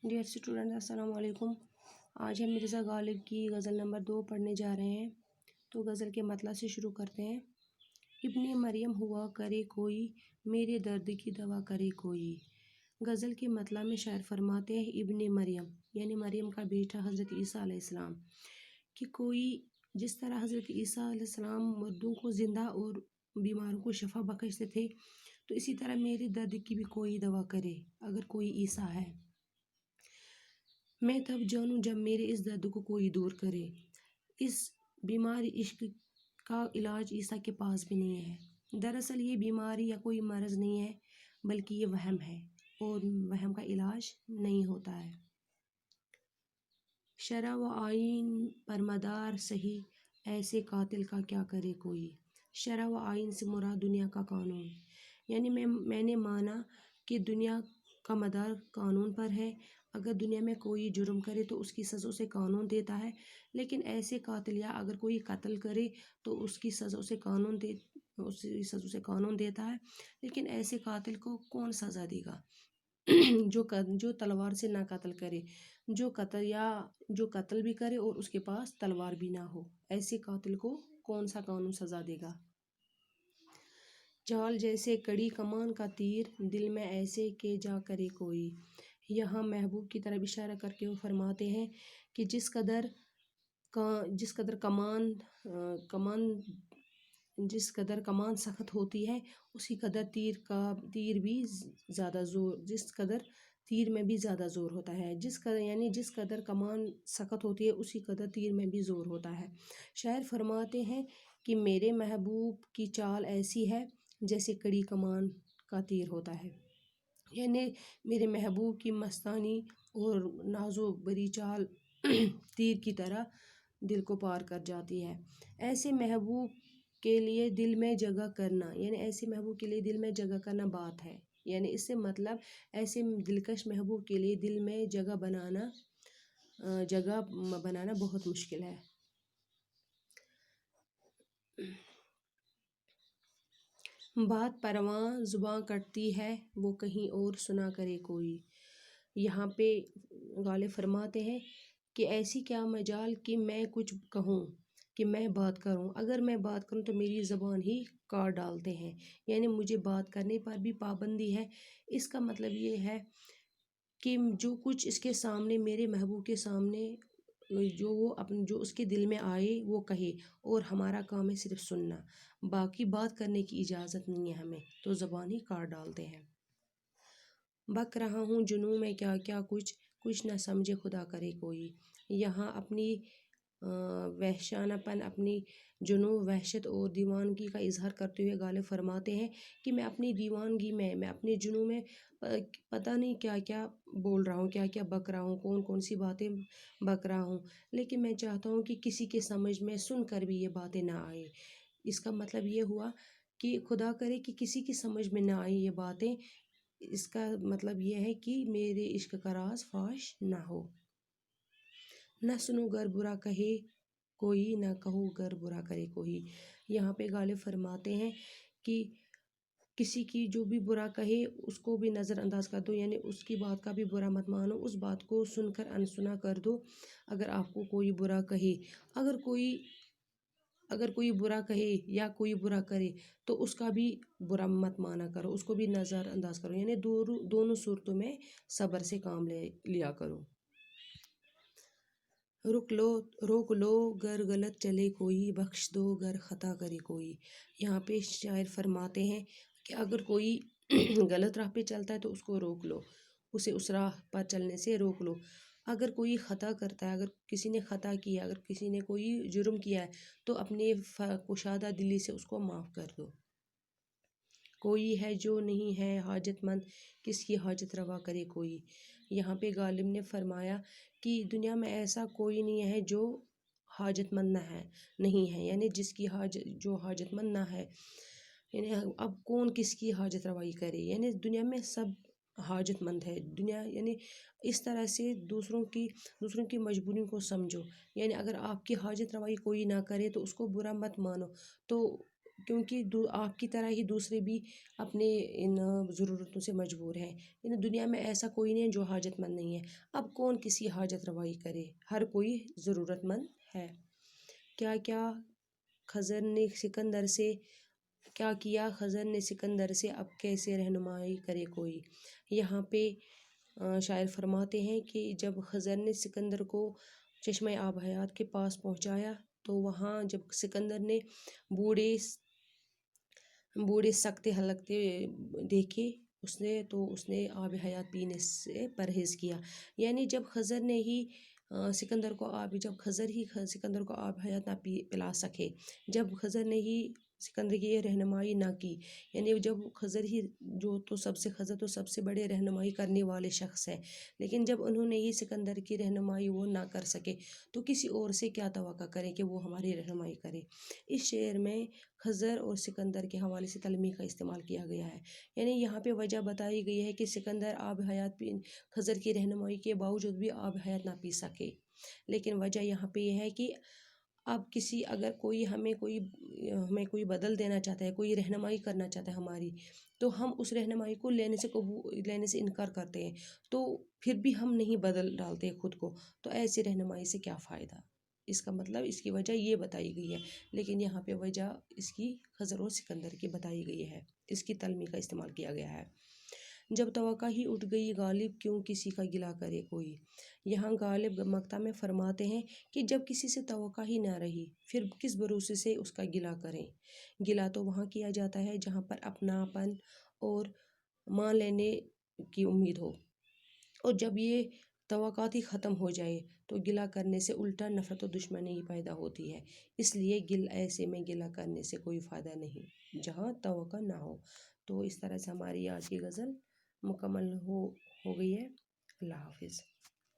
Dear student السلام علیکم۔ آج ہم مرزا غالب کی غزل نمبر 2 پڑھنے جا رہے ہیں، تو غزل کے مطلب سے شروع کرتے ہیں۔ ابن مریم ہوا کرے کوئی، میرے درد کی دوا کرے کوئی۔ غزل کے مطلب میں شاعر فرماتے ہیں ابن مریم یعنی مریم کا بیٹا حضرت عیسیٰ علیہ السلام کہ کوئی جس طرح حضرت عیسیٰ علیہ السلام مردوں کو زندہ اور بیماروں کو شفا بخشتے تھے، تو اسی طرح میرے درد کی بھی کوئی دوا کرے اگر کوئی عیسیٰ ہے۔ میں تب جانوں جب میرے اس درد کو کوئی دور کرے۔ اس بیماری عشق کا علاج عیسیٰ کے پاس بھی نہیں ہے۔ دراصل یہ بیماری یا کوئی مرض نہیں ہے، بلکہ یہ وہم ہے، اور وہم کا علاج نہیں ہوتا ہے۔ شرع و آئین پر مدار سہی، ایسے قاتل کا کیا کرے کوئی۔ شرع و آئین سے مراد دنیا کا قانون، یعنی میں نے مانا کہ دنیا کا مدار قانون پر ہے۔ اگر دنیا میں کوئی جرم کرے تو اس کی سزا سے قانون دیتا ہے، لیکن ایسے قاتل یا اگر کوئی قتل کرے تو اس کی سزا سے قانون دیتا ہے، لیکن ایسے قاتل کو کون سزا دے گا جو تلوار سے نہ قتل کرے، جو قتل بھی کرے اور اس کے پاس تلوار بھی نہ ہو، ایسے قاتل کو کون سا قانون سزا دے گا۔ چال جیسے کڑی کمان کا تیر، دل میں ایسے کہ جا کرے کوئی۔ یہاں محبوب کی طرف اشارہ کر کے وہ فرماتے ہیں کہ جس قدر کمان سخت ہوتی ہے، اسی قدر جس قدر تیر میں بھی زیادہ زور ہوتا ہے۔ جس قدر کمان سخت ہوتی ہے، اسی قدر تیر میں بھی زور ہوتا ہے۔ شاعر فرماتے ہیں کہ میرے محبوب کی چال ایسی ہے جیسے کڑی کمان کا تیر ہوتا ہے، یعنی میرے محبوب کی مستانہ اور نازو بری چال تیر کی طرح دل کو پار کر جاتی ہے۔ ایسے محبوب کے لیے دل میں جگہ کرنا بات ہے، یعنی اس سے مطلب ایسے دلکش محبوب کے لیے دل میں جگہ بنانا بہت مشکل ہے۔ بات پرواں زباں کٹتی ہے، وہ کہیں اور سنا کرے کوئی۔ یہاں پہ غالب فرماتے ہیں کہ ایسی کیا مجال کہ میں کچھ کہوں، کہ میں بات کروں۔ اگر میں بات کروں تو میری زبان ہی کاٹ ڈالتے ہیں، یعنی مجھے بات کرنے پر بھی پابندی ہے۔ اس کا مطلب یہ ہے کہ جو کچھ اس کے سامنے میرے محبوب کے سامنے جو اس کے دل میں آئے وہ کہے، اور ہمارا کام ہے صرف سننا، باقی بات کرنے کی اجازت نہیں ہے ہمیں، تو زبان ہی کاٹ ڈالتے ہیں۔ بک رہا ہوں جنوں میں کیا کیا کچھ نہ سمجھے خدا کرے کوئی۔ یہاں اپنی وحشانہ پن، اپنی جنوں، وحشت اور دیوانگی کا اظہار کرتے ہوئے غالب فرماتے ہیں کہ میں اپنی دیوانگی میں اپنے جنوں میں پتہ نہیں کیا کیا بول رہا ہوں، کیا کیا بک رہا ہوں، کون سی باتیں بک رہا ہوں، لیکن میں چاہتا ہوں کہ کسی کے سمجھ میں سن کر بھی یہ باتیں نہ آئے۔ اس کا مطلب یہ ہوا کہ خدا کرے کہ کسی کی سمجھ میں نہ آئیں یہ باتیں۔ اس کا مطلب یہ ہے کہ میرے عشق کا راز فاش نہ ہو۔ نہ سنو گر برا کہے کوئی، نہ کہو گر برا کرے کوئی۔ یہاں پہ غالب فرماتے ہیں کہ کسی کی جو بھی برا کہے اس کو بھی نظر انداز کر دو، یعنی اس کی بات کا بھی برا مت مانو، اس بات کو سن کر انسنا کر دو۔ اگر آپ کو کوئی برا کہے، اگر کوئی برا کہے یا کوئی برا کرے تو اس کا بھی برا مت مانا کرو، اس کو بھی نظر انداز کرو، یعنی دونوں صورتوں میں صبر سے کام لیا کرو۔ روک لو گر غلط چلے کوئی، بخش دو گر خطا کرے کوئی۔ یہاں پہ شاعر فرماتے ہیں کہ اگر کوئی غلط راہ پہ چلتا ہے تو اس کو روک لو، اسے اس راہ پر چلنے سے روک لو۔ اگر کوئی خطا کرتا ہے، اگر کسی نے خطا کیا، اگر کسی نے کوئی جرم کیا ہے تو اپنے کشادہ دلی سے اس کو معاف کر دو۔ کوئی ہے جو نہیں ہے حاجت مند، کس کی حاجت روا کرے کوئی۔ یہاں پہ غالب نے فرمایا کہ دنیا میں ایسا کوئی نہیں ہے جو حاجت مند نہیں ہے، یعنی جس کی جو حاجت مند نہ ہے، یعنی اب کون کس کی حاجت روائی کرے، یعنی دنیا میں سب حاجت مند ہے۔ دنیا یعنی اس طرح سے دوسروں کی مجبوریوں کو سمجھو، یعنی اگر آپ کی حاجت روائی کوئی نہ کرے تو اس کو برا مت مانو، تو کیونکہ آپ کی طرح ہی دوسرے بھی اپنے ان ضرورتوں سے مجبور ہیں۔ ان دنیا میں ایسا کوئی نہیں ہے جو حاجت مند نہیں ہے۔ اب کون کسی حاجت روائی کرے، ہر کوئی ضرورت مند ہے۔ کیا کیا خضر نے سکندر سے کیا کیا خضر نے سکندر سے، اب کیسے رہنمائی کرے کوئی۔ یہاں پہ شاعر فرماتے ہیں کہ جب خضر نے سکندر کو چشمہ آب حیات کے پاس پہنچایا تو وہاں جب سکندر نے بوڑھے سکتے ہلکتے دیکھے اس نے آب حیات پینے سے پرہیز کیا۔ یعنی جب خضر نے ہی سکندر کو آب حیات نہ پلا سکے، جب خضر نے ہی سکندر کی یہ رہنمائی نہ کی، یعنی جب خضر تو سب سے بڑے رہنمائی کرنے والے شخص ہے، لیکن جب انہوں نے ہی سکندر کی رہنمائی وہ نہ کر سکے تو کسی اور سے کیا توقع کریں کہ وہ ہماری رہنمائی کرے۔ اس شعر میں خضر اور سکندر کے حوالے سے تلمیح کا استعمال کیا گیا ہے۔ یعنی یہاں پہ وجہ بتائی گئی ہے کہ سکندر خضر کی رہنمائی کے باوجود بھی آب حیات نہ پی سکے، لیکن وجہ یہاں پہ یہ ہے کہ اب اگر ہمیں کوئی بدل دینا چاہتا ہے، کوئی رہنمائی کرنا چاہتا ہے ہماری، تو ہم اس رہنمائی کو لینے سے انکار کرتے ہیں، تو پھر بھی ہم نہیں بدل ڈالتے خود کو، تو ایسی رہنمائی سے کیا فائدہ۔ اس کا مطلب اس کی وجہ یہ بتائی گئی ہے، لیکن یہاں پہ وجہ اس کی خضر اور سکندر کی بتائی گئی ہے، اس کی تلمیح کا استعمال کیا گیا ہے۔ جب توقع ہی اٹھ گئی غالب، کیوں کسی کا گلہ کرے کوئی۔ یہاں غالب مقطع میں فرماتے ہیں کہ جب کسی سے توقع ہی نہ رہی، پھر کس بھروسے سے اس کا گلہ کریں۔ گلہ تو وہاں کیا جاتا ہے جہاں پر اپناپن اور مان لینے کی امید ہو، اور جب یہ توقعات ہی ختم ہو جائے تو گلہ کرنے سے الٹا نفرت و دشمنی ہی پیدا ہوتی ہے۔ اس لیے ایسے میں گلہ کرنے سے کوئی فائدہ نہیں جہاں توقع نہ ہو۔ تو اس طرح سے ہماری آج کی غزل مکمل ہو گئی ہے۔ اللہ حافظ۔